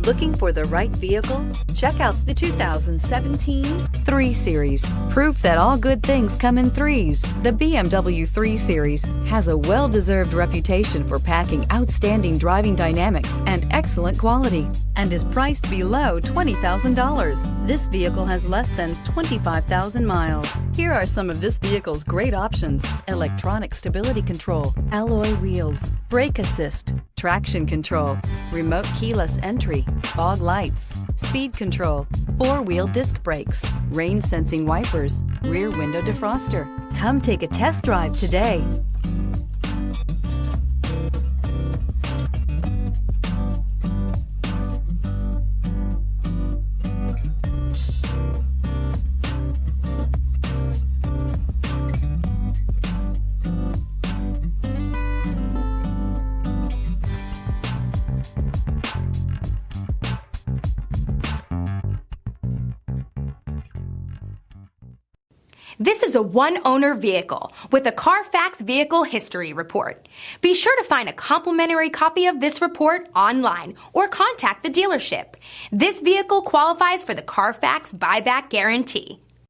Looking for the right vehicle? Check out the 2017 3 Series. Proof that all good things come in threes. The BMW 3 Series has a well-deserved reputation for packing outstanding driving dynamics and excellent quality, and is priced below $20,000. This vehicle has less than 25,000 miles. Here are some of this vehicle's great options: electronic stability control, alloy wheels, brake assist, traction control, remote keyless entry, fog lights, speed control, 4-wheel disc brakes, rain sensing wipers, rear window defroster. Come take a test drive today. This is a one-owner vehicle with a Carfax Vehicle History Report. Be sure to find a complimentary copy of this report online or contact the dealership. This vehicle qualifies for the Carfax Buyback Guarantee.